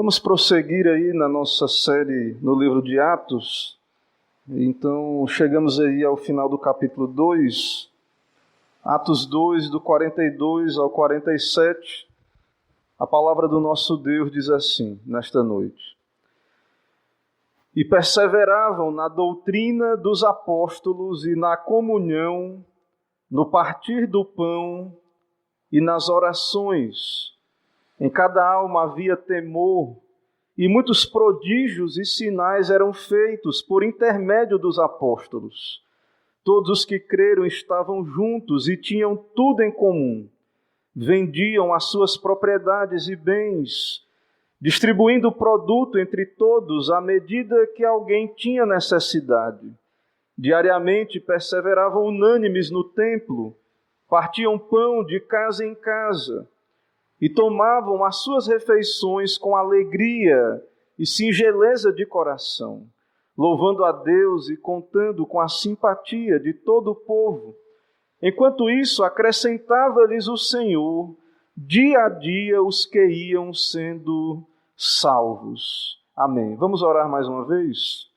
Vamos prosseguir aí na nossa série no livro de Atos. Então, chegamos aí ao final do capítulo 2, Atos 2, do 42 ao 47. A palavra do nosso Deus diz assim, nesta noite: E perseveravam na doutrina dos apóstolos e na comunhão, no partir do pão e nas orações. Em cada alma havia temor, e muitos prodígios e sinais eram feitos por intermédio dos apóstolos. Todos os que creram estavam juntos e tinham tudo em comum. Vendiam as suas propriedades e bens, distribuindo o produto entre todos à medida que alguém tinha necessidade. Diariamente perseveravam unânimes no templo, partiam pão de casa em casa, e tomavam as suas refeições com alegria e singeleza de coração, louvando a Deus e contando com a simpatia de todo o povo. Enquanto isso, acrescentava-lhes o Senhor, dia a dia, os que iam sendo salvos. Amém. Vamos orar mais uma vez?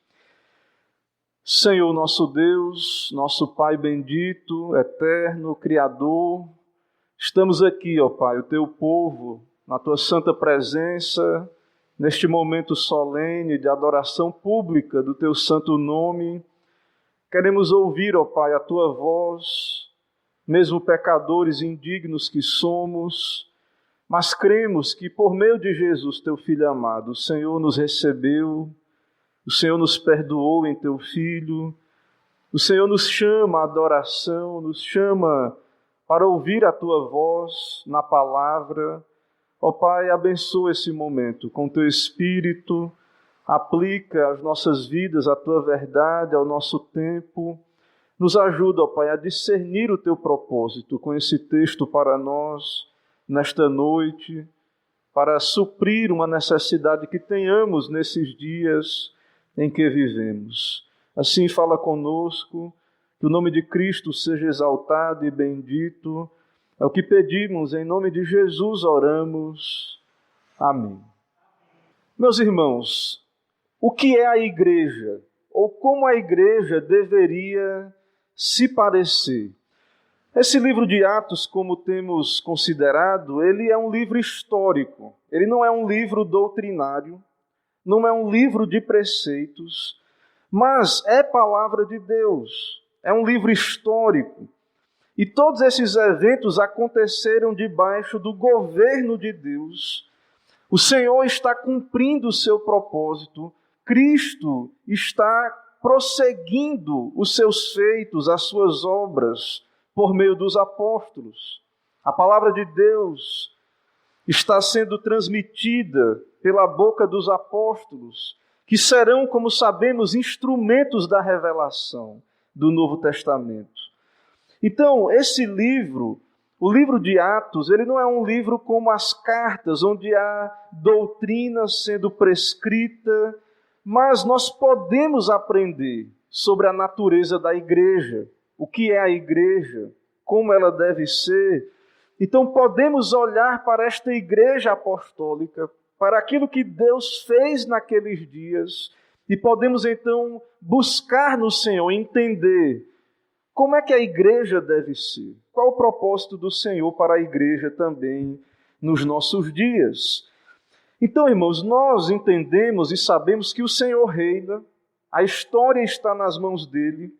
Senhor, nosso Deus, nosso Pai bendito, eterno, Criador, estamos aqui, ó Pai, o Teu povo, na Tua santa presença, neste momento solene de adoração pública do Teu santo nome. Queremos ouvir, ó Pai, a Tua voz, mesmo pecadores indignos que somos, mas cremos que por meio de Jesus, Teu Filho amado, o Senhor nos recebeu, o Senhor nos perdoou em Teu Filho, o Senhor nos chama à adoração, nos chama para ouvir a Tua voz na palavra. Ó Pai, abençoa esse momento com Teu Espírito, aplica às nossas vidas a Tua verdade, ao nosso tempo. Nos ajuda, ó Pai, a discernir o Teu propósito com esse texto para nós, nesta noite, para suprir uma necessidade que tenhamos nesses dias em que vivemos. Assim fala conosco, que o nome de Cristo seja exaltado e bendito. É o que pedimos, em nome de Jesus oramos. Amém. Meus irmãos, o que é a igreja? Ou como a igreja deveria se parecer? Esse livro de Atos, como temos considerado, ele é um livro histórico. Ele não é um livro doutrinário, não é um livro de preceitos, mas é palavra de Deus. É um livro histórico. E todos esses eventos aconteceram debaixo do governo de Deus. O Senhor está cumprindo o seu propósito. Cristo está prosseguindo os seus feitos, as suas obras, por meio dos apóstolos. A palavra de Deus está sendo transmitida pela boca dos apóstolos, que serão, como sabemos, instrumentos da revelação do Novo Testamento. Então, esse livro, o livro de Atos, ele não é um livro como as cartas, onde há doutrina sendo prescrita, mas nós podemos aprender sobre a natureza da igreja, o que é a igreja, como ela deve ser. Então, podemos olhar para esta igreja apostólica, para aquilo que Deus fez naqueles dias, e podemos então buscar no Senhor, entender como é que a igreja deve ser, qual o propósito do Senhor para a igreja também nos nossos dias. Então, irmãos, nós entendemos e sabemos que o Senhor reina, a história está nas mãos dele,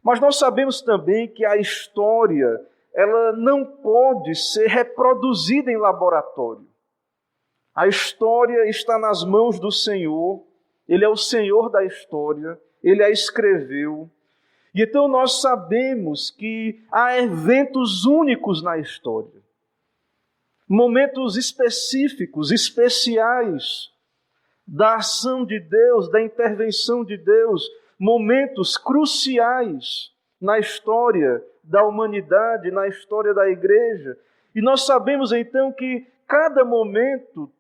mas nós sabemos também que a história, ela não pode ser reproduzida em laboratório. A história está nas mãos do Senhor, Ele é o Senhor da história, Ele a escreveu. E então nós sabemos que há eventos únicos na história, momentos específicos, especiais, da ação de Deus, da intervenção de Deus, momentos cruciais na história da humanidade, na história da igreja. E nós sabemos então que cada momento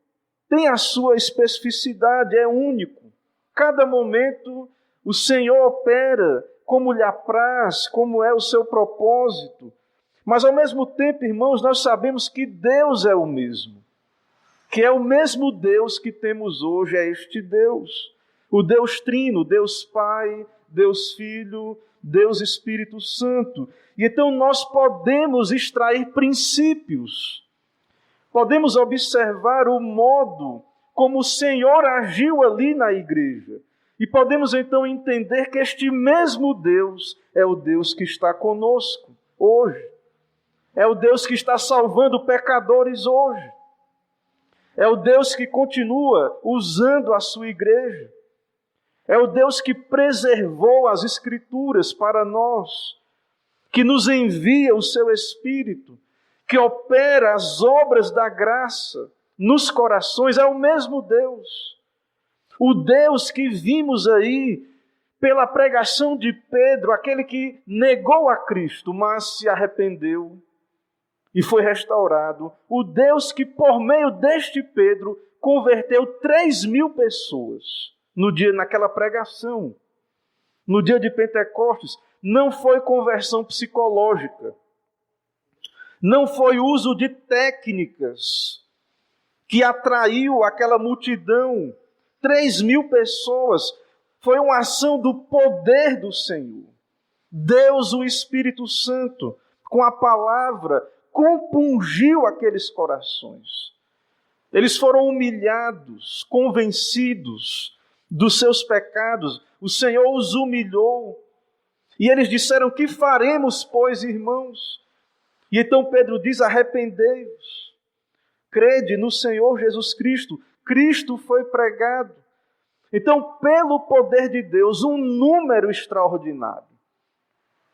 tem a sua especificidade, é único. Cada momento o Senhor opera como lhe apraz, como é o seu propósito. Mas ao mesmo tempo, irmãos, nós sabemos que Deus é o mesmo. que é o mesmo Deus que temos hoje, é este Deus. O Deus Trino, Deus Pai, Deus Filho, Deus Espírito Santo. E então nós podemos extrair princípios, podemos observar o modo como o Senhor agiu ali na igreja. E podemos então entender que este mesmo Deus é o Deus que está conosco hoje. É o Deus que está salvando pecadores hoje. É o Deus que continua usando a sua igreja. É o Deus que preservou as Escrituras para nós, que nos envia o seu Espírito, que opera as obras da graça nos corações. É o mesmo Deus. O Deus que vimos aí pela pregação de Pedro, aquele que negou a Cristo, mas se arrependeu e foi restaurado. O Deus que, por meio deste Pedro, converteu 3.000 pessoas naquela pregação. No dia de Pentecostes, não foi conversão psicológica, não foi uso de técnicas que atraiu aquela multidão. 3.000 pessoas, foi uma ação do poder do Senhor. Deus, o Espírito Santo, com a palavra, compungiu aqueles corações. Eles foram humilhados, convencidos dos seus pecados. O Senhor os humilhou. E eles disseram: que faremos, pois, irmãos? E então Pedro diz: arrependei-vos. Crede no Senhor Jesus Cristo. Cristo foi pregado. Então, pelo poder de Deus, um número extraordinário,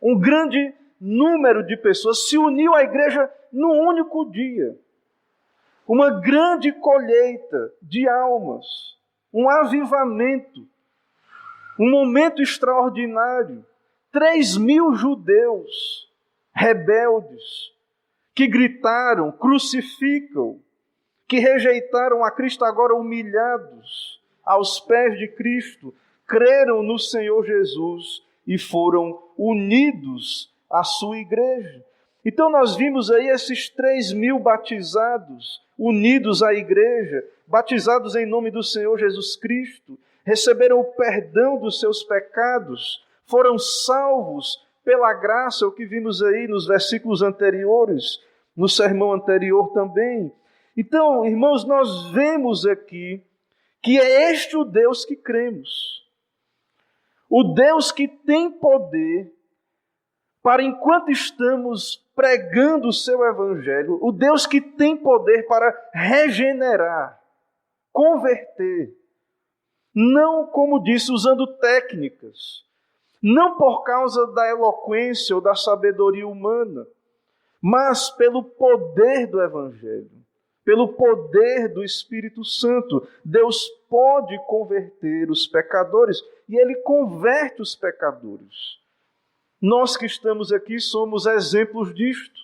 um grande número de pessoas se uniu à igreja num único dia. Uma grande colheita de almas, um avivamento, um momento extraordinário. 3.000 judeus rebeldes que gritaram: crucificam, que rejeitaram a Cristo, agora humilhados aos pés de Cristo, creram no Senhor Jesus e foram unidos à sua igreja. Então nós vimos aí esses 3.000 batizados, unidos à igreja, batizados em nome do Senhor Jesus Cristo, receberam o perdão dos seus pecados, foram salvos pela graça, o que vimos aí nos versículos anteriores, no sermão anterior também. Então, irmãos, nós vemos aqui que é este o Deus que cremos. O Deus que tem poder para, enquanto estamos pregando o seu Evangelho, o Deus que tem poder para regenerar, converter, não, como disse, usando técnicas, não por causa da eloquência ou da sabedoria humana, mas pelo poder do Evangelho. Pelo poder do Espírito Santo, Deus pode converter os pecadores e Ele converte os pecadores. Nós que estamos aqui somos exemplos disto.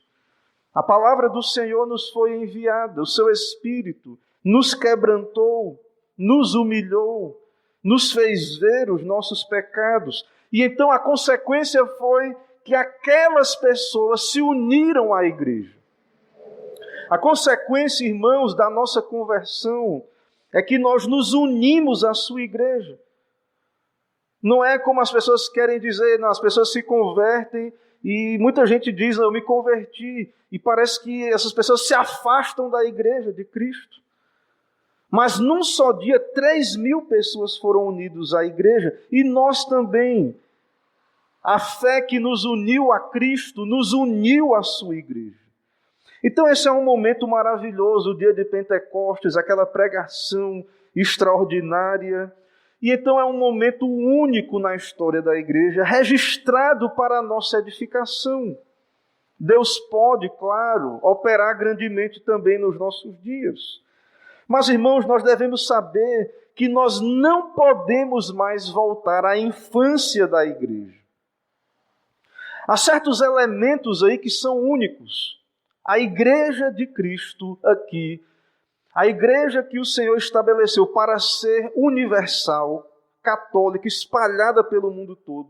A palavra do Senhor nos foi enviada, o seu Espírito nos quebrantou, nos humilhou, nos fez ver os nossos pecados. E então a consequência foi que aquelas pessoas se uniram à igreja. A consequência, irmãos, da nossa conversão é que nós nos unimos à sua igreja. Não é como as pessoas querem dizer, não, as pessoas se convertem e muita gente diz: eu me converti, e parece que essas pessoas se afastam da igreja de Cristo. Mas num só dia, 3.000 pessoas foram unidas à igreja, e nós também. A fé que nos uniu a Cristo, nos uniu à sua igreja. Então esse é um momento maravilhoso, o dia de Pentecostes, aquela pregação extraordinária. E então é um momento único na história da igreja, registrado para a nossa edificação. Deus pode, claro, operar grandemente também nos nossos dias. Mas, irmãos, nós devemos saber que nós não podemos mais voltar à infância da igreja. Há certos elementos aí que são únicos. A igreja de Cristo aqui, a igreja que o Senhor estabeleceu para ser universal, católica, espalhada pelo mundo todo,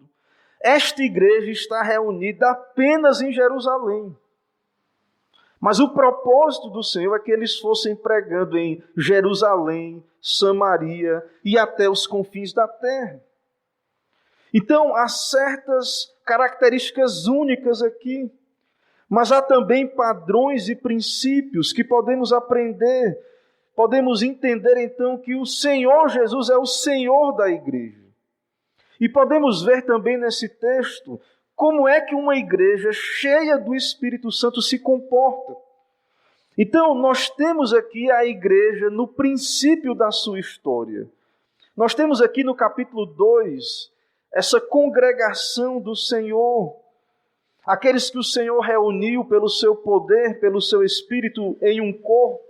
esta igreja está reunida apenas em Jerusalém. Mas o propósito do Senhor é que eles fossem pregando em Jerusalém, Samaria e até os confins da terra. Então, há certas características únicas aqui, mas há também padrões e princípios que podemos aprender. Podemos entender então que o Senhor Jesus é o Senhor da igreja. E podemos ver também nesse texto como é que uma igreja cheia do Espírito Santo se comporta. Então, nós temos aqui a igreja no princípio da sua história. Nós temos aqui no capítulo 2, essa congregação do Senhor, aqueles que o Senhor reuniu pelo seu poder, pelo seu Espírito em um corpo.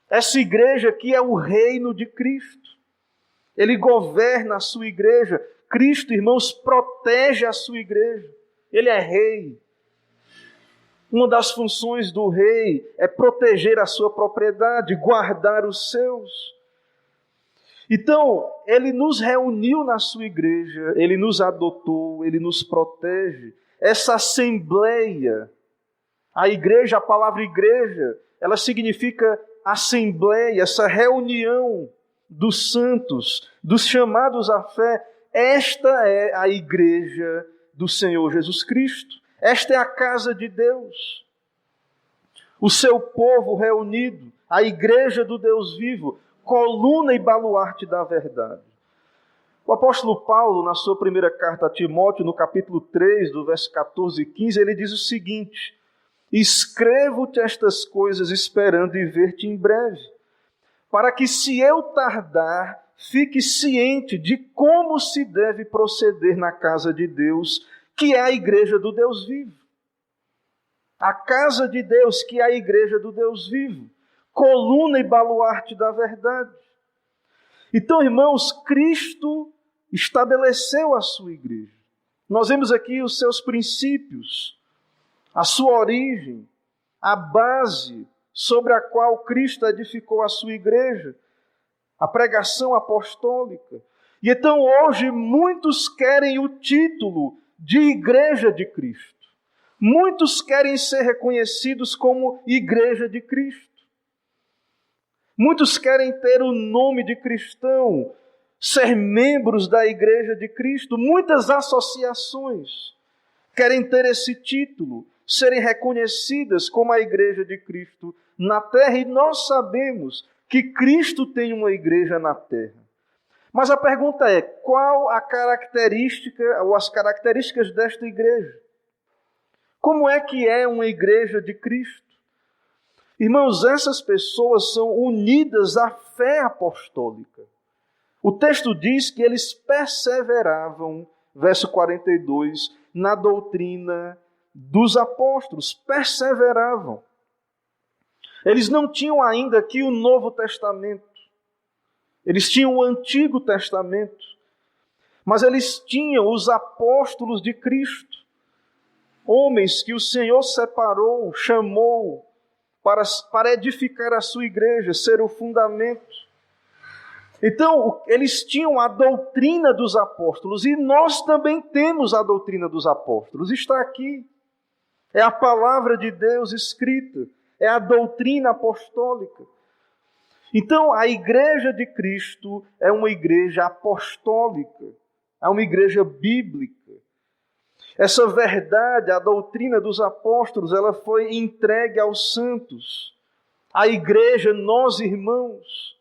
Essa igreja aqui é o reino de Cristo. Ele governa a sua igreja. Cristo, irmãos, protege a sua igreja. Ele é rei. Uma das funções do rei é proteger a sua propriedade, guardar os seus. Então, ele nos reuniu na sua igreja, ele nos adotou, ele nos protege. Essa assembleia, a igreja, a palavra igreja, ela significa assembleia, essa reunião dos santos, dos chamados à fé. Esta é a igreja do Senhor Jesus Cristo. Esta é a casa de Deus. O seu povo reunido, a igreja do Deus vivo, coluna e baluarte da verdade. O apóstolo Paulo, na sua primeira carta a Timóteo, no capítulo 3, do verso 14 e 15, ele diz o seguinte: escrevo-te estas coisas esperando e ver-te em breve, para que, se eu tardar, fique ciente de como se deve proceder na casa de Deus, que é a igreja do Deus vivo. A casa de Deus, que é a igreja do Deus vivo, coluna e baluarte da verdade. Então, irmãos, Cristo estabeleceu a sua igreja. Nós vemos aqui os seus princípios, a sua origem, a base sobre a qual Cristo edificou a sua igreja, a pregação apostólica. E então hoje muitos querem o título de Igreja de Cristo. Muitos querem ser reconhecidos como Igreja de Cristo. Muitos querem ter o nome de cristão, ser membros da Igreja de Cristo. Muitas associações querem ter esse título, serem reconhecidas como a Igreja de Cristo na terra. E nós sabemos que Cristo tem uma igreja na terra. Mas a pergunta é, qual a característica ou as características desta igreja? Como é que é uma igreja de Cristo? Irmãos, essas pessoas são unidas à fé apostólica. O texto diz que eles perseveravam, verso 42, na doutrina dos apóstolos. Perseveravam. Eles não tinham ainda aqui o Novo Testamento. Eles tinham o Antigo Testamento. Mas eles tinham os apóstolos de Cristo. Homens que o Senhor separou, chamou para edificar a sua igreja, ser o fundamento. Então, eles tinham a doutrina dos apóstolos, e nós também temos a doutrina dos apóstolos. Está aqui. É a palavra de Deus escrita. É a doutrina apostólica. Então, a igreja de Cristo é uma igreja apostólica. É uma igreja bíblica. Essa verdade, a doutrina dos apóstolos, ela foi entregue aos santos. A igreja, nós irmãos,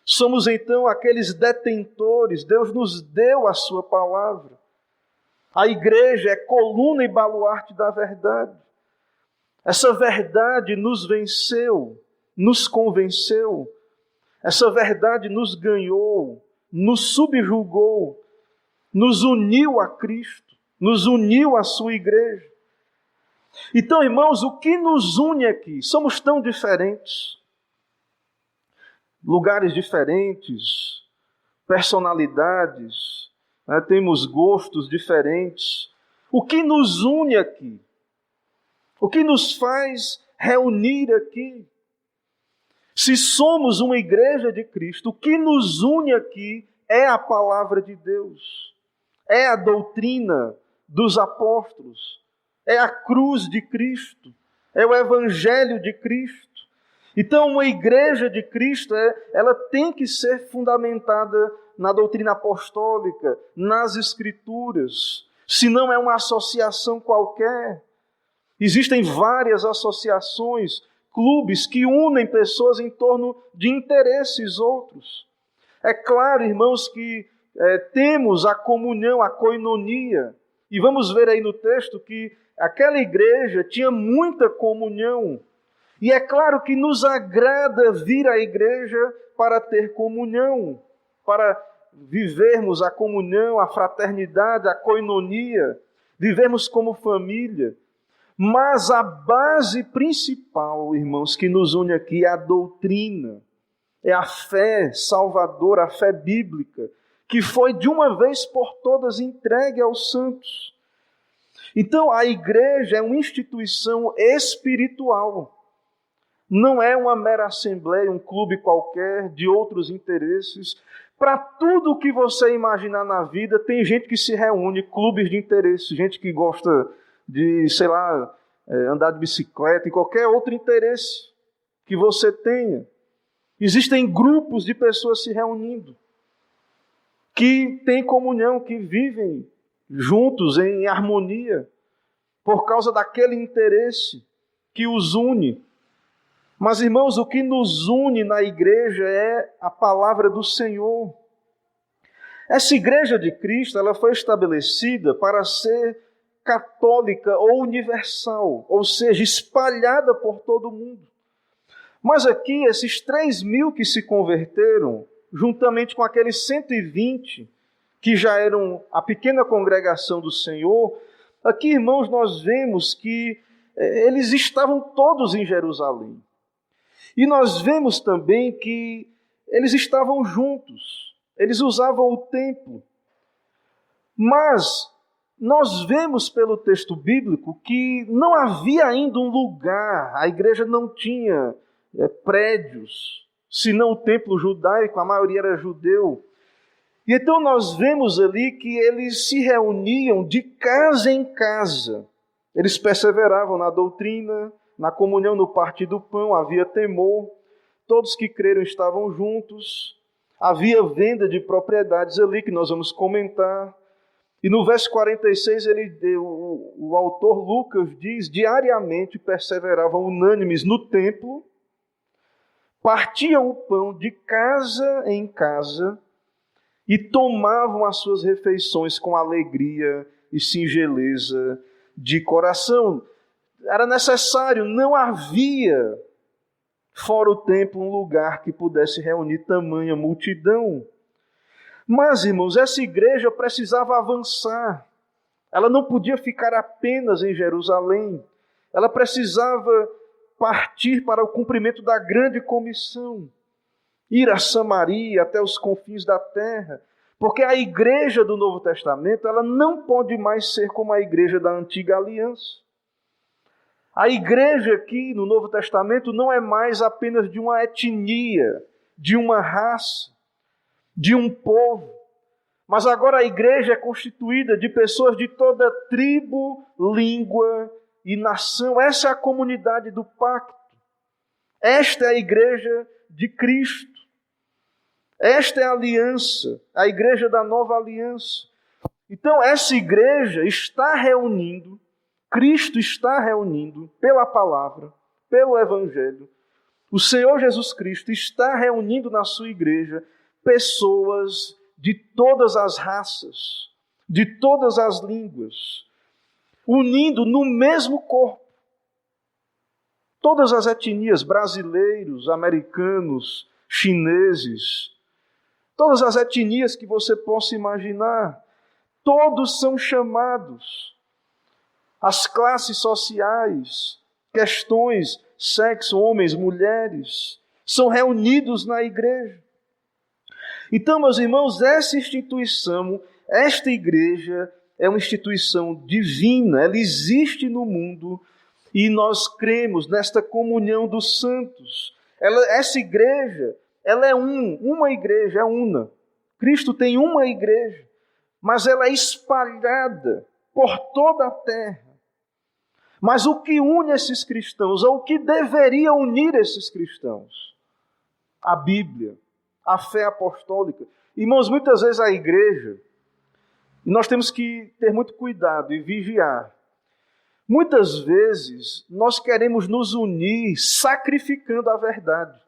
somos então aqueles detentores. Deus nos deu a sua palavra. A igreja é coluna e baluarte da verdade. Essa verdade nos venceu, nos convenceu. Essa verdade nos ganhou, nos subjugou, nos uniu a Cristo. Nos uniu à sua igreja. Então, irmãos, o que nos une aqui? Somos tão diferentes. Lugares diferentes, personalidades, né? Temos gostos diferentes. O que nos une aqui? O que nos faz reunir aqui? Se somos uma igreja de Cristo, o que nos une aqui é a palavra de Deus. É a doutrina dos apóstolos, é a cruz de Cristo, é o Evangelho de Cristo. Então, uma igreja de Cristo, ela tem que ser fundamentada na doutrina apostólica, nas Escrituras, senão é uma associação qualquer. Existem várias associações, clubes que unem pessoas em torno de interesses outros. É claro, irmãos, que temos a comunhão, a koinonia, e vamos ver aí no texto que aquela igreja tinha muita comunhão. E é claro que nos agrada vir à igreja para ter comunhão, para vivermos a comunhão, a fraternidade, a koinonia, vivermos como família. Mas a base principal, irmãos, que nos une aqui é a doutrina, é a fé salvadora, a fé bíblica, que foi de uma vez por todas entregue aos santos. Então, a igreja é uma instituição espiritual. Não é uma mera assembleia, um clube qualquer de outros interesses. Para tudo o que você imaginar na vida, tem gente que se reúne, clubes de interesse, gente que gosta de, andar de bicicleta e qualquer outro interesse que você tenha. Existem grupos de pessoas se reunindo, que têm comunhão, que vivem juntos em harmonia, por causa daquele interesse que os une. Mas, irmãos, o que nos une na igreja é a palavra do Senhor. Essa igreja de Cristo, ela foi estabelecida para ser católica ou universal, ou seja, espalhada por todo o mundo. Mas aqui, esses 3.000 que se converteram, juntamente com aqueles 120 que já eram a pequena congregação do Senhor, aqui, irmãos, nós vemos que eles estavam todos em Jerusalém. E nós vemos também que eles estavam juntos, eles usavam o templo. Mas nós vemos pelo texto bíblico que não havia ainda um lugar, a igreja não tinha prédios, senão o templo judaico, a maioria era judeu. E então nós vemos ali que eles se reuniam de casa em casa. Eles perseveravam na doutrina, na comunhão, no partir do pão, havia temor, todos que creram estavam juntos, havia venda de propriedades ali, que nós vamos comentar. E no verso 46, o autor Lucas diz, diariamente perseveravam unânimes no templo, partiam o pão de casa em casa e tomavam as suas refeições com alegria e singeleza de coração. Era necessário, não havia, fora o templo, um lugar que pudesse reunir tamanha multidão. Mas, irmãos, essa igreja precisava avançar. Ela não podia ficar apenas em Jerusalém. Ela precisava partir para o cumprimento da grande comissão. Ir a Samaria, até os confins da terra. Porque a igreja do Novo Testamento, ela não pode mais ser como a igreja da antiga aliança. A igreja aqui no Novo Testamento não é mais apenas de uma etnia, de uma raça, de um povo. Mas agora a igreja é constituída de pessoas de toda tribo, língua e nação. Essa é a comunidade do pacto. Esta é a igreja de Cristo. Esta é a aliança, a igreja da nova aliança. Então essa igreja está reunindo, Cristo está reunindo pela palavra, pelo Evangelho. O Senhor Jesus Cristo está reunindo na sua igreja pessoas de todas as raças, de todas as línguas, unindo no mesmo corpo todas as etnias, brasileiros, americanos, chineses, todas as etnias que você possa imaginar, todos são chamados. As classes sociais, questões, sexo, homens, mulheres, são reunidos na igreja. Então, meus irmãos, essa instituição, esta igreja, é uma instituição divina, ela existe no mundo e nós cremos nesta comunhão dos santos. Essa igreja, ela é uma igreja, é una. Cristo tem uma igreja, mas ela é espalhada por toda a terra. Mas o que une esses cristãos, ou o que deveria unir esses cristãos? A Bíblia, a fé apostólica. Irmãos, muitas vezes a igreja, e nós temos que ter muito cuidado e vigiar. Muitas vezes nós queremos nos unir sacrificando a verdade.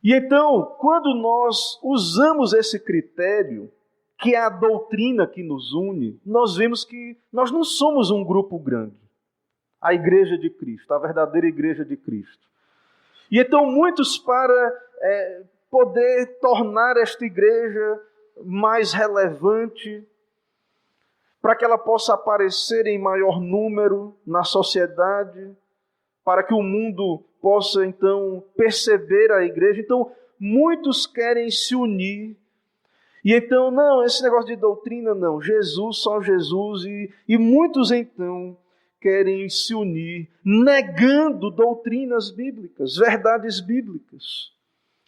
E então, quando nós usamos esse critério, que é a doutrina que nos une, nós vemos que nós não somos um grupo grande. A igreja de Cristo, a verdadeira igreja de Cristo. E então muitos, para poder tornar esta igreja mais relevante, para que ela possa aparecer em maior número na sociedade, para que o mundo possa então perceber a igreja. Então, muitos querem se unir. E então, não, esse negócio de doutrina não, Jesus, só Jesus. E muitos então querem se unir, negando doutrinas bíblicas, verdades bíblicas,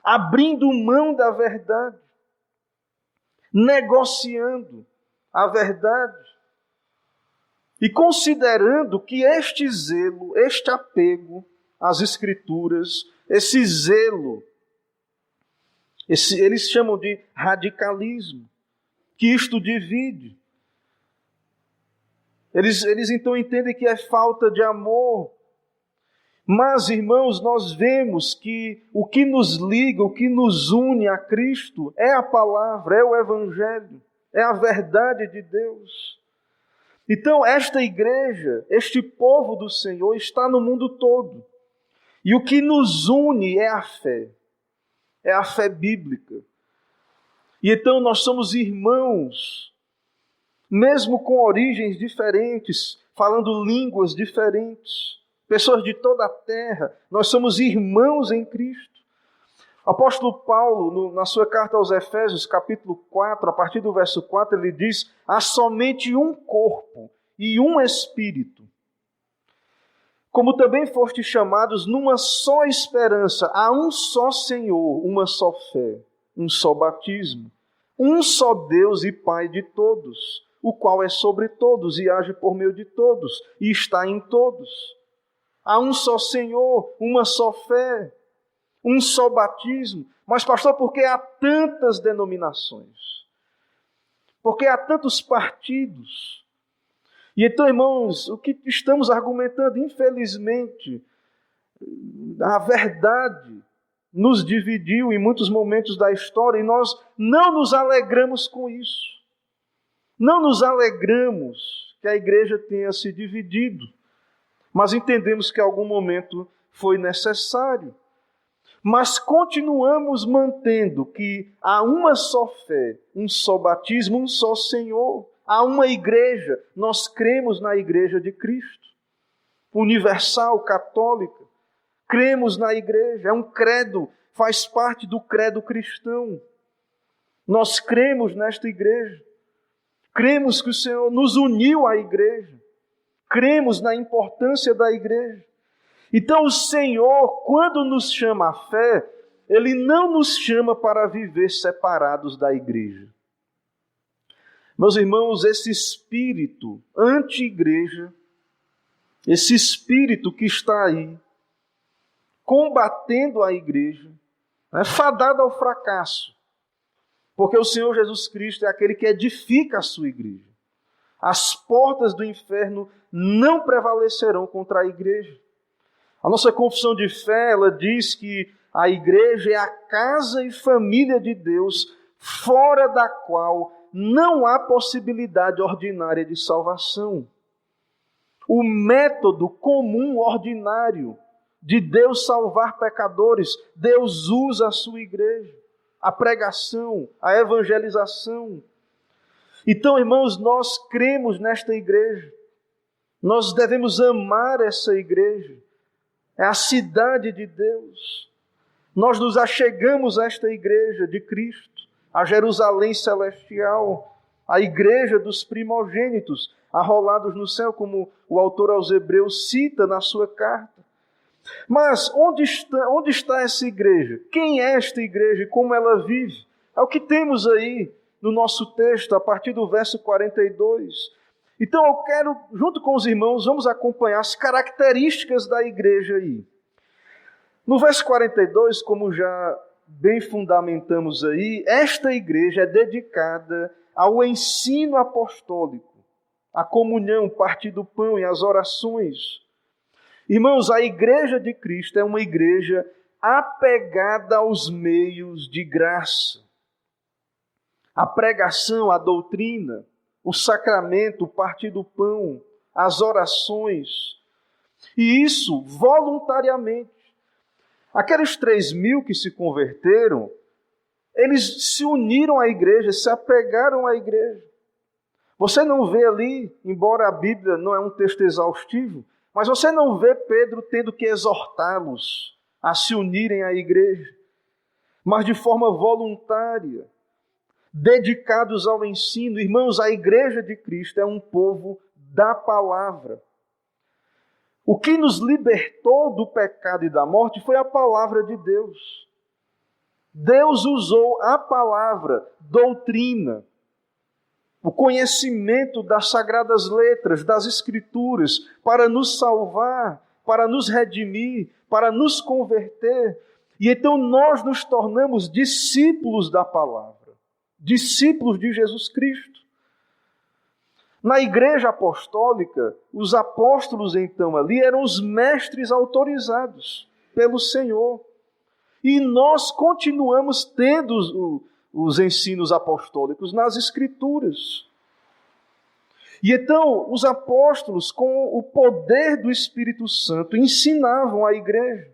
abrindo mão da verdade, negociando a verdade e considerando que este zelo, este apego às Escrituras, esse zelo, eles chamam de radicalismo, que isto divide. Eles então entendem que é falta de amor. Mas, irmãos, nós vemos que o que nos liga, o que nos une a Cristo é a palavra, é o Evangelho, é a verdade de Deus. Então, esta igreja, este povo do Senhor está no mundo todo. E o que nos une é a fé bíblica. E então nós somos irmãos, mesmo com origens diferentes, falando línguas diferentes, pessoas de toda a terra, nós somos irmãos em Cristo. O apóstolo Paulo, na sua carta aos Efésios, capítulo 4, a partir do verso 4, ele diz: há somente um corpo e um espírito. Como também fostes chamados numa só esperança, há um só Senhor, uma só fé, um só batismo, um só Deus e Pai de todos, o qual é sobre todos e age por meio de todos e está em todos. Há um só Senhor, uma só fé, um só batismo. Mas, pastor, por que há tantas denominações? Por que há tantos partidos? E então, irmãos, o que estamos argumentando, infelizmente, a verdade nos dividiu em muitos momentos da história e nós não nos alegramos com isso. Não nos alegramos que a igreja tenha se dividido, mas entendemos que em algum momento foi necessário. Mas continuamos mantendo que há uma só fé, um só batismo, um só Senhor. Há uma igreja, nós cremos na igreja de Cristo, universal, católica. Cremos na igreja, é um credo, faz parte do credo cristão. Nós cremos nesta igreja. Cremos que o Senhor nos uniu à igreja. Cremos na importância da igreja. Então o Senhor, quando nos chama à fé, Ele não nos chama para viver separados da igreja. Meus irmãos, esse espírito anti-igreja, esse espírito que está aí, combatendo a igreja, é fadado ao fracasso. Porque o Senhor Jesus Cristo é aquele que edifica a sua igreja. As portas do inferno não prevalecerão contra a igreja. A nossa confissão de fé, ela diz que a igreja é a casa e família de Deus, fora da qual não há possibilidade ordinária de salvação. O método comum, ordinário, de Deus salvar pecadores, Deus usa a sua igreja, a pregação, a evangelização. Então, irmãos, nós cremos nesta igreja, nós devemos amar essa igreja, é a cidade de Deus. Nós nos achegamos a esta igreja de Cristo, a Jerusalém celestial, a igreja dos primogênitos, arrolados no céu, como o autor aos Hebreus cita na sua carta. Mas onde está essa igreja? Quem é esta igreja e como ela vive? É o que temos aí no nosso texto, a partir do verso 42. Então eu quero, junto com os irmãos, vamos acompanhar as características da igreja aí. No verso 42, como já bem fundamentamos aí, esta igreja é dedicada ao ensino apostólico, à comunhão, partir do pão e às orações. Irmãos, a igreja de Cristo é uma igreja apegada aos meios de graça. A pregação, a doutrina, o sacramento, o partir do pão, as orações. E isso voluntariamente. Aqueles 3.000 que se converteram, eles se uniram à igreja, se apegaram à igreja. Você não vê ali, embora a Bíblia não é um texto exaustivo, mas você não vê Pedro tendo que exortá-los a se unirem à igreja, mas de forma voluntária, dedicados ao ensino. Irmãos, a igreja de Cristo é um povo da palavra. O que nos libertou do pecado e da morte foi a palavra de Deus. Deus usou a palavra, doutrina, o conhecimento das sagradas letras, das escrituras, para nos salvar, para nos redimir, para nos converter. E então nós nos tornamos discípulos da palavra, discípulos de Jesus Cristo. Na igreja apostólica, os apóstolos então ali eram os mestres autorizados pelo Senhor. E nós continuamos tendo os ensinos apostólicos nas Escrituras. E então os apóstolos, com o poder do Espírito Santo, ensinavam a igreja.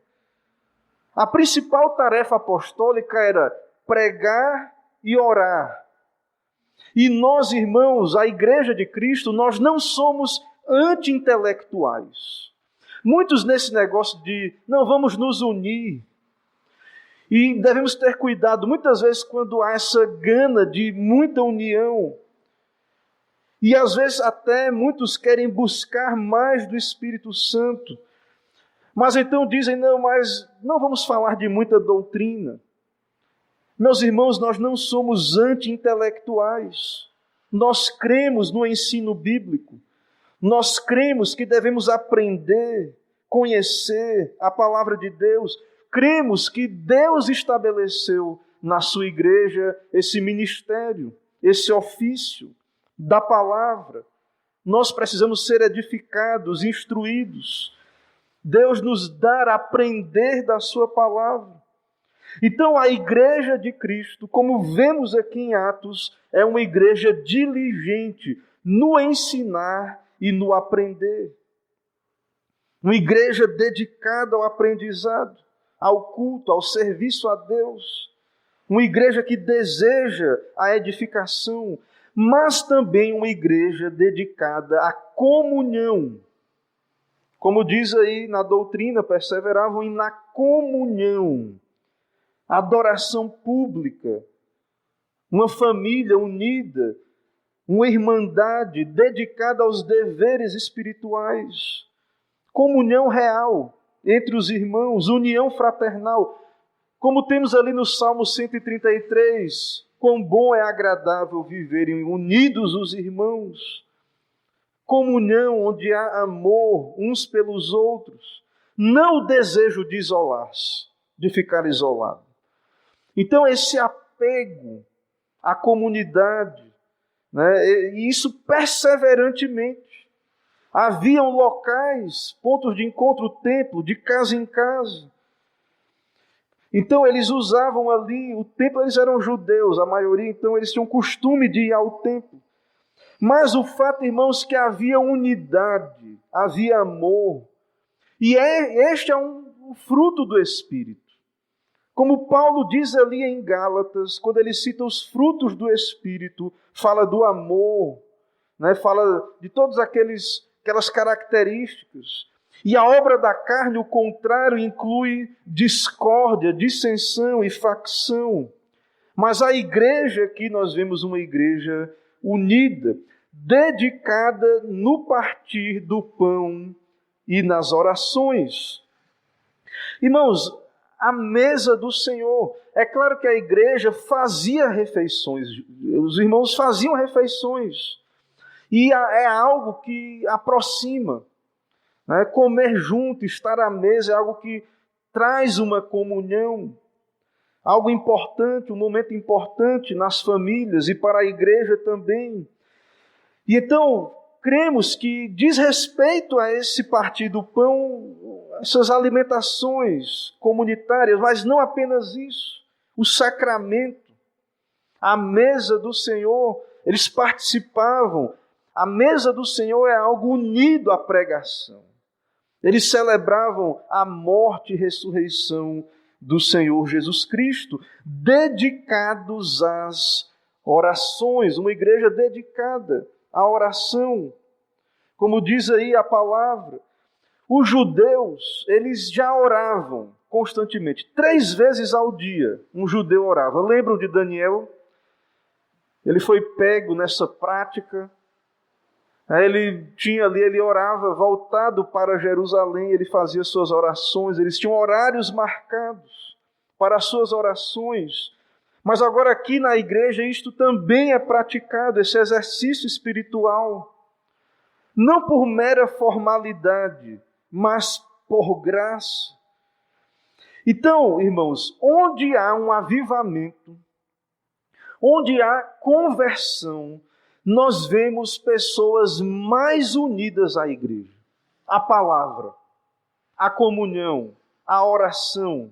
A principal tarefa apostólica era pregar e orar. E nós, irmãos, a igreja de Cristo, nós não somos anti-intelectuais. Muitos nesse negócio de, não, vamos nos unir. E devemos ter cuidado, muitas vezes, quando há essa gana de muita união. E às vezes até muitos querem buscar mais do Espírito Santo. Mas então dizem, não, mas não vamos falar de muita doutrina. Meus irmãos, nós não somos anti-intelectuais. Nós cremos no ensino bíblico. Nós cremos que devemos aprender, conhecer a palavra de Deus. Cremos que Deus estabeleceu na sua igreja esse ministério, esse ofício da palavra. Nós precisamos ser edificados, instruídos. Deus nos dá a aprender da sua palavra. Então a igreja de Cristo, como vemos aqui em Atos, é uma igreja diligente no ensinar e no aprender. Uma igreja dedicada ao aprendizado, ao culto, ao serviço a Deus. Uma igreja que deseja a edificação, mas também uma igreja dedicada à comunhão. Como diz aí na doutrina, perseveravam na comunhão. Adoração pública, uma família unida, uma irmandade dedicada aos deveres espirituais, comunhão real entre os irmãos, união fraternal, como temos ali no Salmo 133, quão bom é agradável viverem unidos os irmãos, comunhão onde há amor uns pelos outros, não o desejo de isolar-se, de ficar isolado. Então, esse apego à comunidade, né, e isso perseverantemente. Haviam locais, pontos de encontro, templo, de casa em casa. Então, eles usavam ali, o templo, eles eram judeus, a maioria, então, eles tinham costume de ir ao templo. Mas o fato, irmãos, que havia unidade, havia amor. E este é um fruto do Espírito. Como Paulo diz ali em Gálatas, quando ele cita os frutos do Espírito, fala do amor, né? Fala de todas aquelas características. E a obra da carne, o contrário, inclui discórdia, dissensão e facção. Mas a igreja aqui, nós vemos uma igreja unida, dedicada no partir do pão e nas orações. Irmãos, a mesa do Senhor. É claro que a igreja fazia refeições, os irmãos faziam refeições. E é algo que aproxima. Né? Comer junto, estar à mesa é algo que traz uma comunhão, algo importante, um momento importante nas famílias e para a igreja também. E então, cremos que diz respeito a esse partir do pão, essas alimentações comunitárias, mas não apenas isso, o sacramento, a mesa do Senhor, eles participavam. A mesa do Senhor é algo unido à pregação. Eles celebravam a morte e ressurreição do Senhor Jesus Cristo, dedicados às orações, uma igreja dedicada à oração. Como diz aí a palavra, os judeus, eles já oravam constantemente, 3 vezes ao dia um judeu orava. Lembram de Daniel? Ele foi pego nessa prática. Ele orava voltado para Jerusalém, ele fazia suas orações, eles tinham horários marcados para as suas orações. Mas agora aqui na igreja isto também é praticado, esse exercício espiritual, não por mera formalidade, mas por graça. Então, irmãos, onde há um avivamento, onde há conversão, nós vemos pessoas mais unidas à igreja. A palavra, a comunhão, a oração.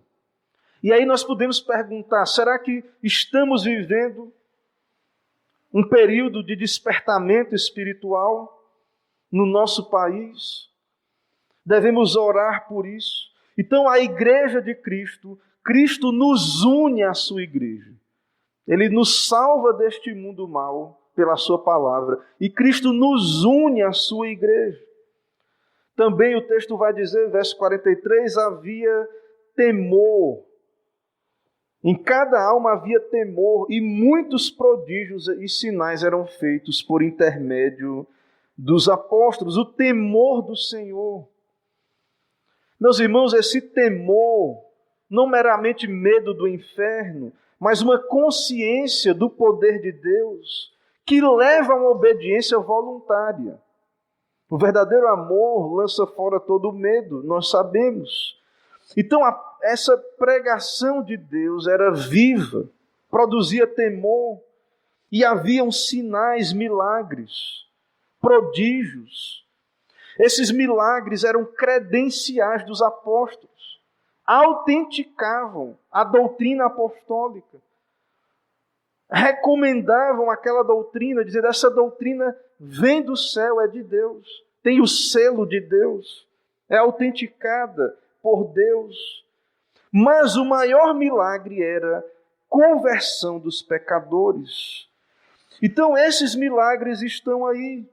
E aí nós podemos perguntar, será que estamos vivendo um período de despertamento espiritual no nosso país? Devemos orar por isso. Então a igreja de Cristo, Cristo nos une à sua igreja. Ele nos salva deste mundo mau pela sua palavra. E Cristo nos une à sua igreja. Também o texto vai dizer, verso 43, havia temor. Em cada alma havia temor, e muitos prodígios e sinais eram feitos por intermédio dos apóstolos. O temor do Senhor. Meus irmãos, esse temor, não meramente medo do inferno, mas uma consciência do poder de Deus, que leva a uma obediência voluntária. O verdadeiro amor lança fora todo o medo, nós sabemos. Então, essa pregação de Deus era viva, produzia temor, e haviam sinais, milagres, prodígios. Esses milagres eram credenciais dos apóstolos, autenticavam a doutrina apostólica, recomendavam aquela doutrina, dizendo, essa doutrina vem do céu, é de Deus, tem o selo de Deus, é autenticada por Deus. Mas o maior milagre era a conversão dos pecadores. Então esses milagres estão aí.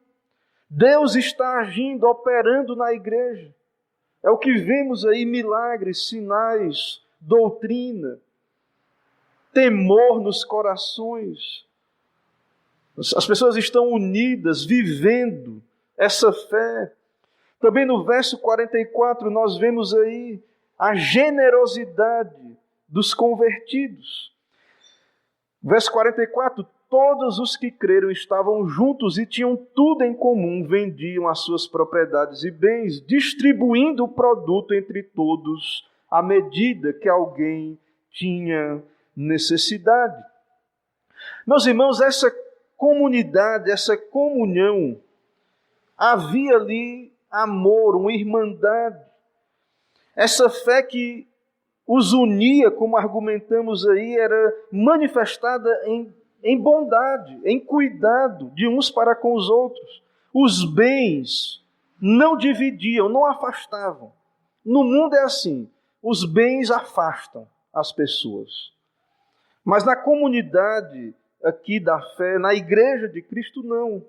Deus está agindo, operando na igreja. É o que vemos aí, milagres, sinais, doutrina, temor nos corações. As pessoas estão unidas, vivendo essa fé. Também no verso 44 nós vemos aí a generosidade dos convertidos. Verso 44, todos os que creram estavam juntos e tinham tudo em comum, vendiam as suas propriedades e bens, distribuindo o produto entre todos, à medida que alguém tinha necessidade. Meus irmãos, essa comunidade, essa comunhão, havia ali amor, uma irmandade, essa fé que os unia, como argumentamos aí, era manifestada em bondade, em cuidado de uns para com os outros. Os bens não dividiam, não afastavam. No mundo é assim, os bens afastam as pessoas. Mas na comunidade aqui da fé, na igreja de Cristo, não.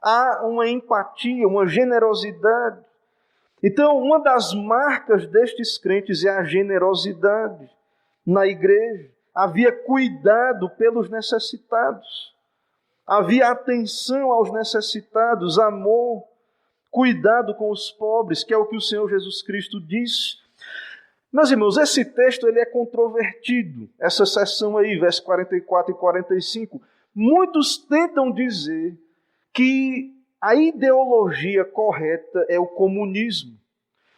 Há uma empatia, uma generosidade. Então, uma das marcas destes crentes é a generosidade na igreja. Havia cuidado pelos necessitados. Havia atenção aos necessitados, amor, cuidado com os pobres, que é o que o Senhor Jesus Cristo disse. Meus irmãos, esse texto ele é controvertido. Essa seção aí, versos 44 e 45. Muitos tentam dizer que a ideologia correta é o comunismo.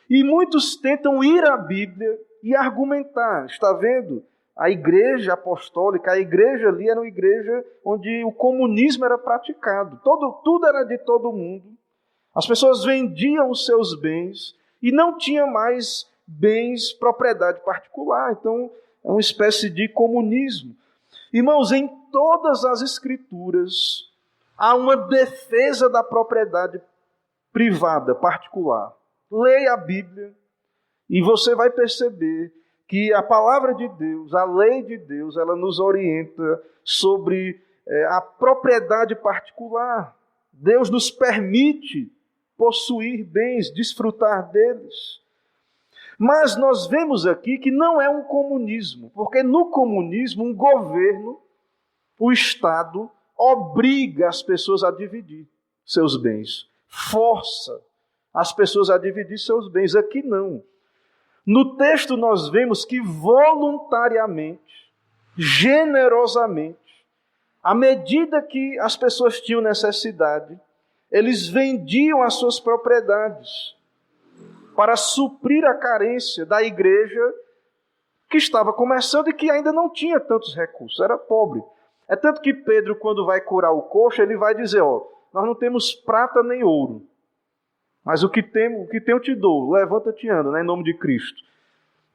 E muitos tentam ir à Bíblia e argumentar. Está vendo? A igreja apostólica, a igreja ali era uma igreja onde o comunismo era praticado. Tudo era de todo mundo. As pessoas vendiam os seus bens e não tinha mais bens, propriedade particular. Então, é uma espécie de comunismo. Irmãos, em todas as escrituras há uma defesa da propriedade privada, particular. Leia a Bíblia e você vai perceber que a palavra de Deus, a lei de Deus, ela nos orienta sobre a propriedade particular. Deus nos permite possuir bens, desfrutar deles. Mas nós vemos aqui que não é um comunismo, porque no comunismo um governo, o Estado, obriga as pessoas a dividir seus bens, força as pessoas a dividir seus bens. Aqui não. No texto nós vemos que voluntariamente, generosamente, à medida que as pessoas tinham necessidade, eles vendiam as suas propriedades para suprir a carência da igreja que estava começando e que ainda não tinha tantos recursos, era pobre. É tanto que Pedro, quando vai curar o coxo, ele vai dizer, nós não temos prata nem ouro, mas o que tem eu te dou, levanta-te e anda, em nome de Cristo.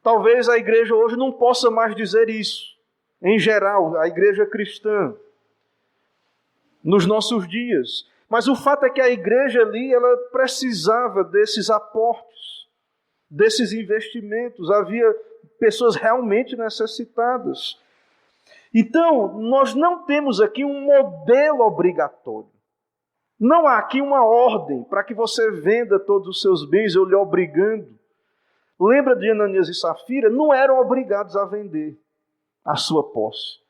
Talvez a igreja hoje não possa mais dizer isso, em geral, a igreja cristã, nos nossos dias. Mas o fato é que a igreja ali, ela precisava desses aportes, desses investimentos, havia pessoas realmente necessitadas. Então, nós não temos aqui um modelo obrigatório. Não há aqui uma ordem para que você venda todos os seus bens, eu lhe obrigando. Lembra de Ananias e Safira? Não eram obrigados a vender a sua posse.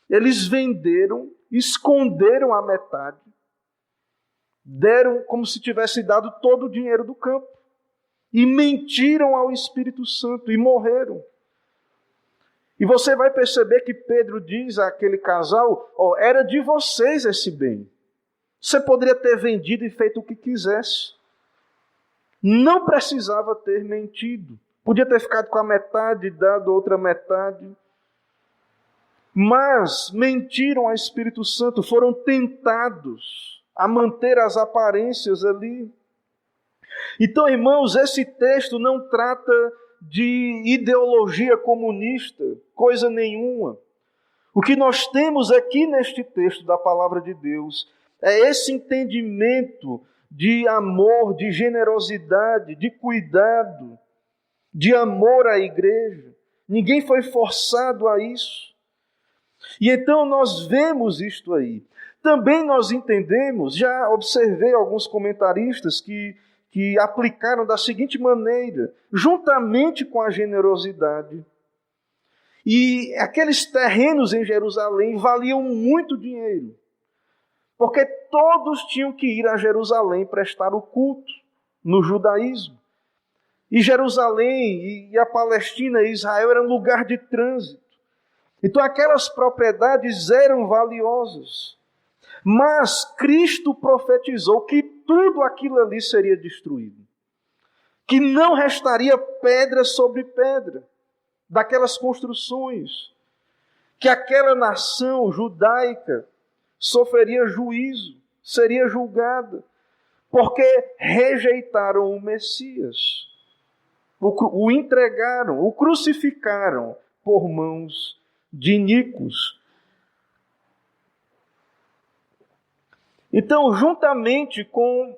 Eles venderam, esconderam a metade, deram como se tivesse dado todo o dinheiro do campo e mentiram ao Espírito Santo e morreram. E você vai perceber que Pedro diz àquele casal, era de vocês esse bem. Você poderia ter vendido e feito o que quisesse. Não precisava ter mentido. Podia ter ficado com a metade, dado outra metade. Mas mentiram ao Espírito Santo, foram tentados a manter as aparências ali. Então, irmãos, esse texto não trata de ideologia comunista, coisa nenhuma. O que nós temos aqui neste texto da palavra de Deus é esse entendimento de amor, de generosidade, de cuidado, de amor à igreja. Ninguém foi forçado a isso. E então nós vemos isto aí. Também nós entendemos, já observei alguns comentaristas que aplicaram da seguinte maneira, juntamente com a generosidade. E aqueles terrenos em Jerusalém valiam muito dinheiro, porque todos tinham que ir a Jerusalém prestar o culto no judaísmo. E Jerusalém e a Palestina e Israel eram lugar de trânsito. Então aquelas propriedades eram valiosas. Mas Cristo profetizou que tudo aquilo ali seria destruído. Que não restaria pedra sobre pedra daquelas construções. Que aquela nação judaica sofreria juízo, seria julgada, porque rejeitaram o Messias, o entregaram, o crucificaram por mãos de iníquos. Então, juntamente com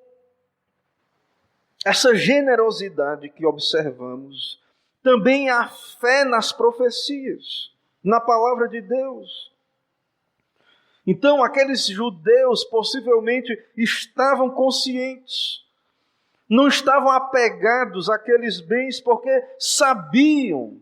essa generosidade que observamos, também há fé nas profecias, na palavra de Deus. Então, aqueles judeus possivelmente estavam conscientes, não estavam apegados àqueles bens porque sabiam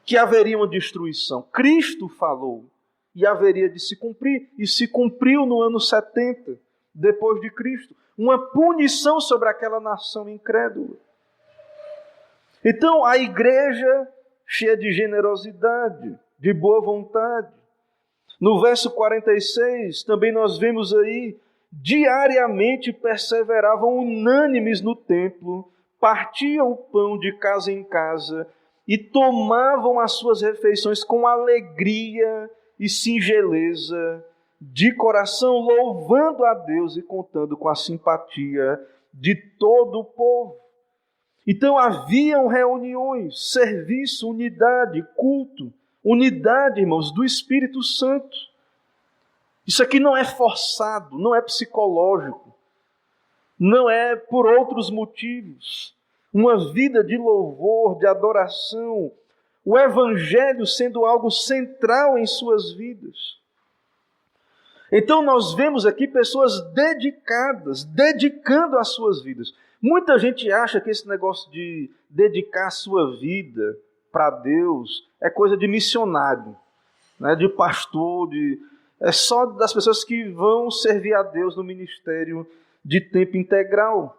que haveria uma destruição. Cristo falou e haveria de se cumprir, e se cumpriu no ano 70 depois de Cristo, uma punição sobre aquela nação incrédula. Então, a igreja cheia de generosidade, de boa vontade. No verso 46, também nós vemos aí diariamente perseveravam unânimes no templo, partiam o pão de casa em casa e tomavam as suas refeições com alegria e singeleza de coração, louvando a Deus e contando com a simpatia de todo o povo. Então haviam reuniões, serviço, unidade, culto, unidade, irmãos, do Espírito Santo. Isso aqui não é forçado, não é psicológico, não é por outros motivos. Uma vida de louvor, de adoração, o Evangelho sendo algo central em suas vidas. Então nós vemos aqui pessoas dedicadas, dedicando as suas vidas. Muita gente acha que esse negócio de dedicar a sua vida para Deus é coisa de missionário, né? De pastor, é só das pessoas que vão servir a Deus no ministério de tempo integral.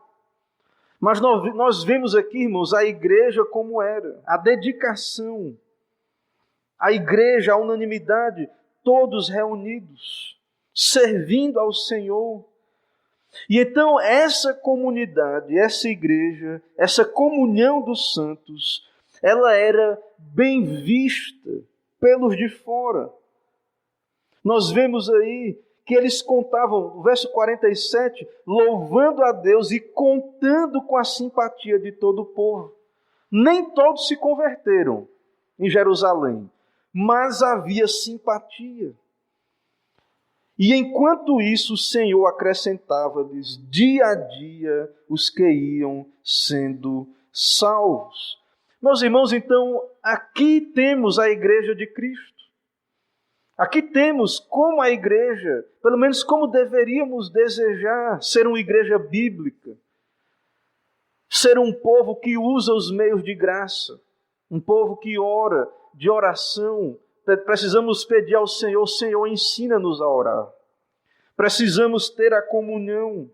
Mas nós vemos aqui, irmãos, a igreja como era, a dedicação, a igreja, a unanimidade, todos reunidos, servindo ao Senhor. E então essa comunidade, essa igreja, essa comunhão dos santos, ela era bem vista pelos de fora. Nós vemos aí que eles contavam, no verso 47, louvando a Deus e contando com a simpatia de todo o povo. Nem todos se converteram em Jerusalém, mas havia simpatia. E enquanto isso, o Senhor acrescentava-lhes dia a dia os que iam sendo salvos. Meus irmãos, então, aqui temos a igreja de Cristo. Aqui temos como a igreja, pelo menos como deveríamos desejar ser uma igreja bíblica, ser um povo que usa os meios de graça, um povo que ora, de oração. Precisamos pedir ao Senhor, Senhor, ensina-nos a orar. Precisamos ter a comunhão.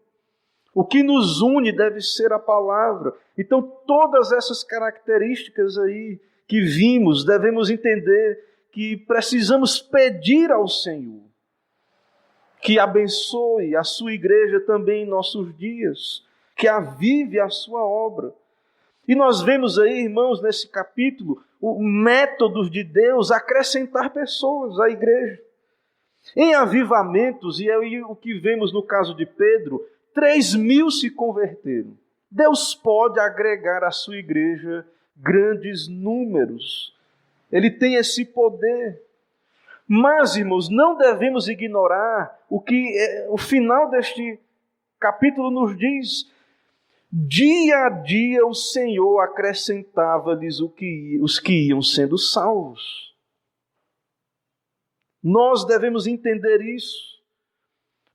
O que nos une deve ser a palavra. Então, todas essas características aí que vimos, devemos entender que precisamos pedir ao Senhor que abençoe a sua igreja também em nossos dias, que avive a sua obra. E nós vemos aí, irmãos, nesse capítulo, o método de Deus acrescentar pessoas à igreja. Em avivamentos, e é o que vemos no caso de Pedro, 3.000 se converteram. Deus pode agregar à sua igreja grandes números. Ele tem esse poder. Mas, irmãos, não devemos ignorar o que o final deste capítulo nos diz. Dia a dia o Senhor acrescentava-lhes os que iam sendo salvos. Nós devemos entender isso.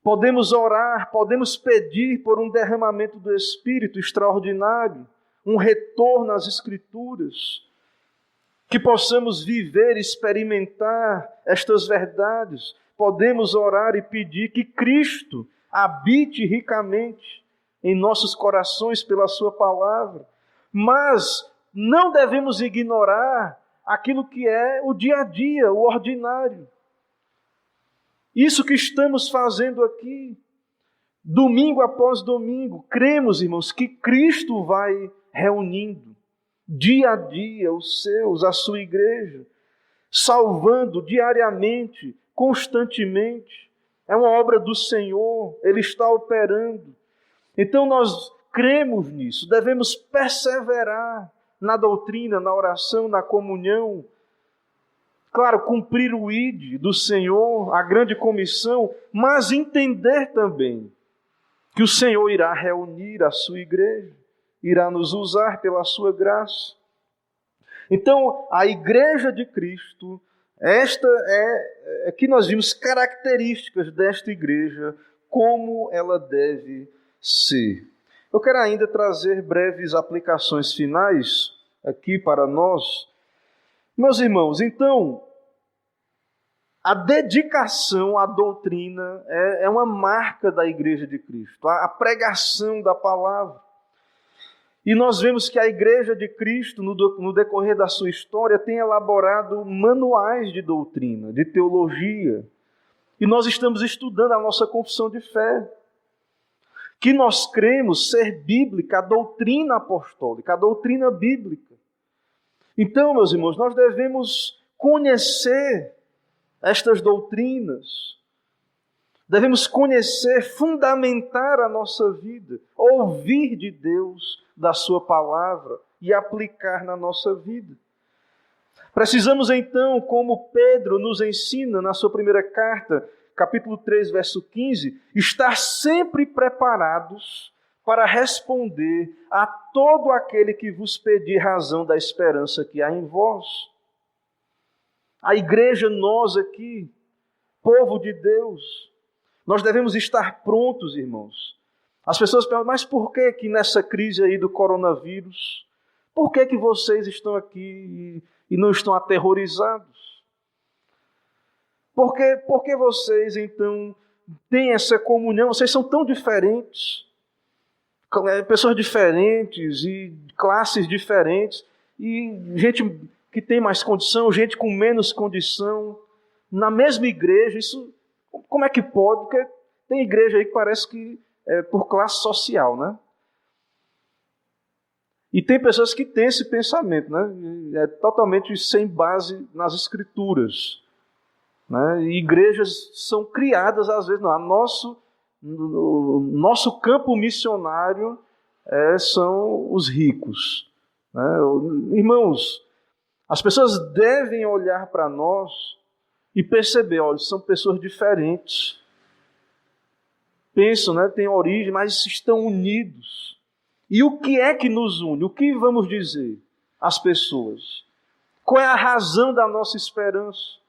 Podemos orar, podemos pedir por um derramamento do Espírito extraordinário, um retorno às Escrituras, que possamos viver e experimentar estas verdades. Podemos orar e pedir que Cristo habite ricamente em nossos corações pela sua palavra. Mas não devemos ignorar aquilo que é o dia a dia, o ordinário. Isso que estamos fazendo aqui, domingo após domingo, cremos, irmãos, que Cristo vai reunindo dia a dia os seus, a sua igreja, salvando diariamente, constantemente. É uma obra do Senhor, Ele está operando. Então nós cremos nisso, devemos perseverar na doutrina, na oração, na comunhão. Claro, cumprir o ID do Senhor, a grande comissão, mas entender também que o Senhor irá reunir a sua igreja, irá nos usar pela sua graça. Então, a igreja de Cristo, esta é que nós vimos características desta igreja, como ela deve ser. Eu quero ainda trazer breves aplicações finais aqui para nós. Meus irmãos, então, a dedicação à doutrina é uma marca da igreja de Cristo, a pregação da palavra. E nós vemos que a igreja de Cristo, no decorrer da sua história, tem elaborado manuais de doutrina, de teologia. E nós estamos estudando a nossa confissão de fé. que nós cremos ser bíblica, a doutrina apostólica, a doutrina bíblica. Então, meus irmãos, nós devemos conhecer estas doutrinas, devemos conhecer, fundamentar a nossa vida, ouvir de Deus, da sua palavra e aplicar na nossa vida. Precisamos então, como Pedro nos ensina na sua primeira carta, capítulo 3, verso 15, estar sempre preparados para responder a todo aquele que vos pedir razão da esperança que há em vós. A igreja, nós aqui, povo de Deus, nós devemos estar prontos, irmãos. As pessoas perguntam, mas por que nessa crise aí do coronavírus, por que vocês estão aqui e não estão aterrorizados? Por que vocês, então, têm essa comunhão? Vocês são tão diferentes, pessoas diferentes e classes diferentes, e gente que tem mais condição, gente com menos condição, na mesma igreja. Isso, como é que pode? Porque tem igreja aí que parece que é por classe social, né? E tem pessoas que têm esse pensamento, né? É totalmente sem base nas Escrituras. Né? E igrejas são criadas, às vezes, não. Nosso campo missionário são os ricos. Né? Irmãos, as pessoas devem olhar para nós e perceber, olha, são pessoas diferentes. Pensam, né? Têm origem, mas estão unidos. E o que é que nos une? O que vamos dizer às pessoas? Qual é a razão da nossa esperança?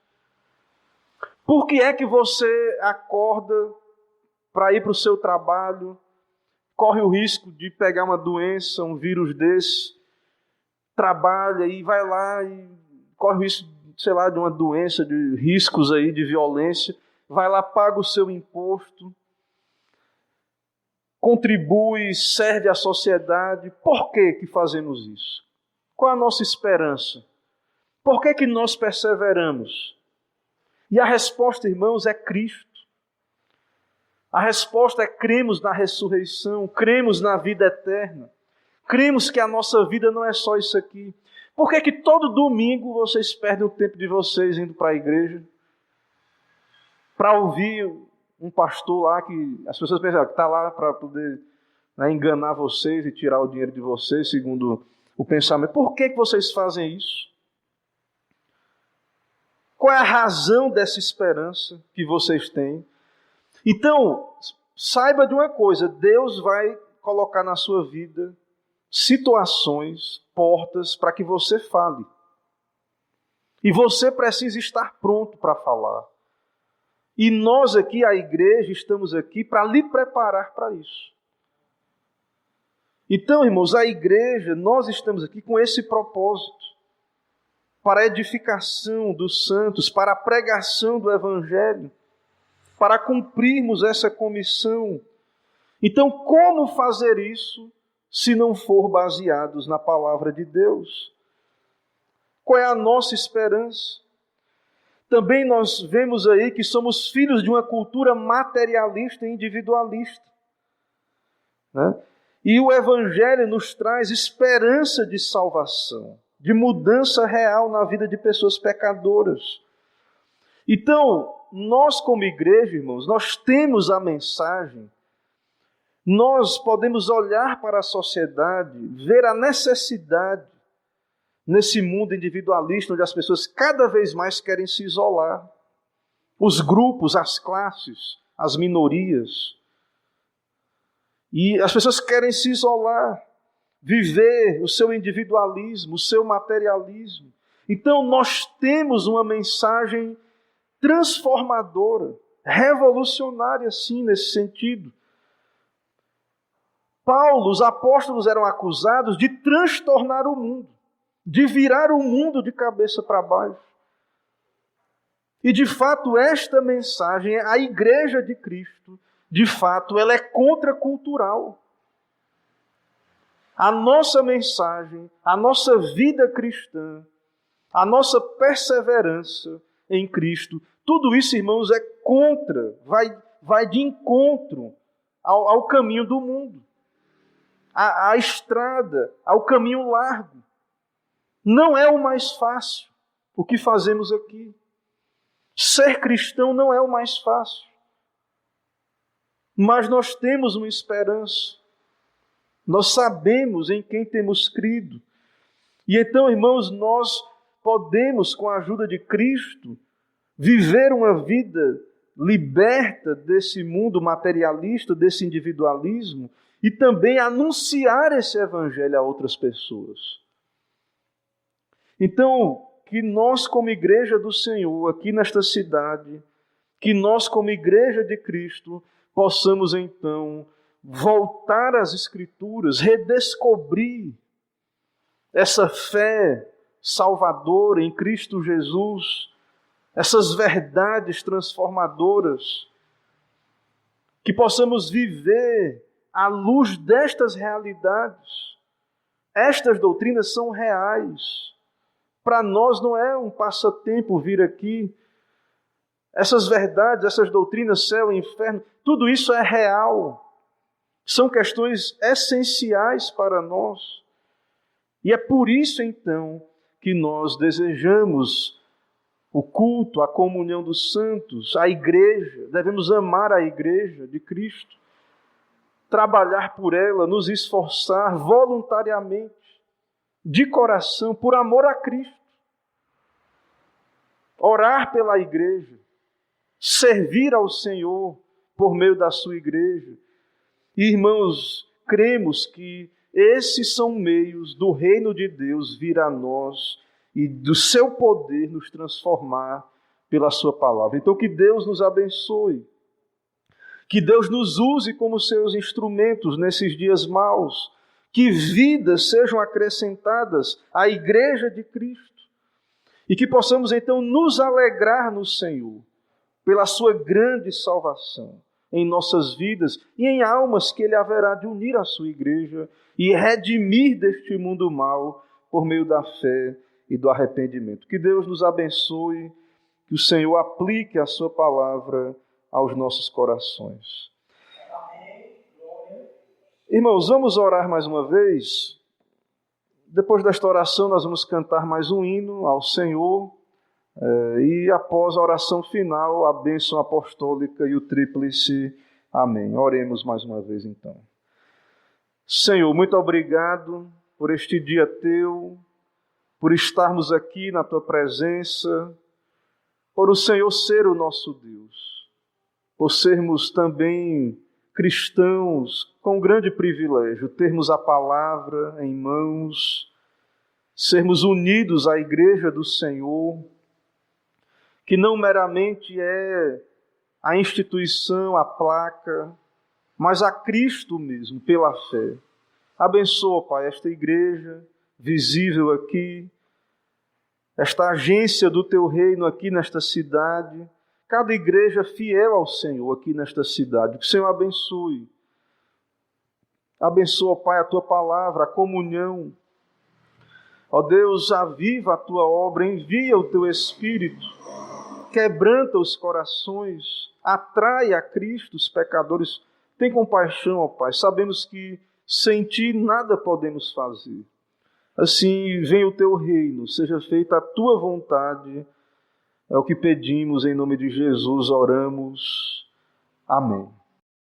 Por que é que você acorda para ir para o seu trabalho, corre o risco de pegar uma doença, um vírus desse, trabalha e vai lá e corre o risco, sei lá, de uma doença, de riscos aí, de violência, vai lá, paga o seu imposto, contribui, serve à sociedade. Por que fazemos isso? Qual a nossa esperança? Por que nós perseveramos? E a resposta, irmãos, é Cristo. A resposta é cremos na ressurreição, cremos na vida eterna, cremos que a nossa vida não é só isso aqui. Por que todo domingo vocês perdem o tempo de vocês indo para a igreja? Para ouvir um pastor lá que as pessoas pensam que está lá para poder, né, enganar vocês e tirar o dinheiro de vocês, segundo o pensamento. Por que vocês fazem isso? Qual é a razão dessa esperança que vocês têm? Então, saiba de uma coisa, Deus vai colocar na sua vida situações, portas, para que você fale. E você precisa estar pronto para falar. E nós aqui, a igreja, estamos aqui para lhe preparar para isso. Então, irmãos, a igreja, nós estamos aqui com esse propósito, para a edificação dos santos, para a pregação do Evangelho, para cumprirmos essa comissão. Então, como fazer isso se não for baseados na palavra de Deus? Qual é a nossa esperança? Também nós vemos aí que somos filhos de uma cultura materialista e individualista, né? E o Evangelho nos traz esperança de salvação, de mudança real na vida de pessoas pecadoras. Então, nós como igreja, irmãos, nós temos a mensagem, nós podemos olhar para a sociedade, ver a necessidade nesse mundo individualista, onde as pessoas cada vez mais querem se isolar. Os grupos, as classes, as minorias. E as pessoas querem se isolar, viver o seu individualismo, o seu materialismo. Então nós temos uma mensagem transformadora, revolucionária, sim, nesse sentido. Paulo, os apóstolos eram acusados de transtornar o mundo, de virar o mundo de cabeça para baixo. E de fato esta mensagem, a igreja de Cristo, de fato ela é contracultural. A nossa mensagem, a nossa vida cristã, a nossa perseverança em Cristo, tudo isso, irmãos, é contra, vai de encontro ao caminho do mundo, à estrada, ao caminho largo. Não é o mais fácil o que fazemos aqui. Ser cristão não é o mais fácil. Mas nós temos uma esperança. Nós sabemos em quem temos crido. E então, irmãos, nós podemos, com a ajuda de Cristo, viver uma vida liberta desse mundo materialista, desse individualismo, e também anunciar esse evangelho a outras pessoas. Então, que nós como igreja do Senhor, aqui nesta cidade, que nós como igreja de Cristo, possamos então voltar às Escrituras, redescobrir essa fé salvadora em Cristo Jesus, essas verdades transformadoras, que possamos viver à luz destas realidades. Estas doutrinas são reais. Para nós não é um passatempo vir aqui. Essas verdades, essas doutrinas, céu e inferno, tudo isso é real. São questões essenciais para nós. E é por isso, então, que nós desejamos o culto, a comunhão dos santos, a igreja. Devemos amar a igreja de Cristo, trabalhar por ela, nos esforçar voluntariamente, de coração, por amor a Cristo. Orar pela igreja, servir ao Senhor por meio da sua igreja. Irmãos, cremos que esses são meios do reino de Deus vir a nós e do seu poder nos transformar pela sua palavra. Então que Deus nos abençoe, que Deus nos use como seus instrumentos nesses dias maus, que vidas sejam acrescentadas à igreja de Cristo e que possamos então nos alegrar no Senhor pela sua grande salvação em nossas vidas e em almas que Ele haverá de unir à sua igreja e redimir deste mundo mau por meio da fé e do arrependimento. Que Deus nos abençoe, que o Senhor aplique a sua palavra aos nossos corações. Irmãos, vamos orar mais uma vez. Depois desta oração nós vamos cantar mais um hino ao Senhor. E após a oração final, a bênção apostólica e o tríplice amém. Oremos mais uma vez então. Senhor, muito obrigado por este dia teu, por estarmos aqui na tua presença, por o Senhor ser o nosso Deus, por sermos também cristãos com grande privilégio, termos a palavra em mãos, sermos unidos à igreja do Senhor, que não meramente é a instituição, a placa, mas a Cristo mesmo, pela fé. Abençoa, Pai, esta igreja visível aqui, esta agência do Teu reino aqui nesta cidade, cada igreja fiel ao Senhor aqui nesta cidade. Que o Senhor abençoe. Abençoa, Pai, a Tua palavra, a comunhão. Ó Deus, aviva a Tua obra, envia o Teu Espírito, quebranta os corações, atrai a Cristo os pecadores. Tem compaixão, ó Pai. Sabemos que sem Ti nada podemos fazer. Assim, venha o Teu reino, seja feita a Tua vontade. É o que pedimos em nome de Jesus, oramos. Amém.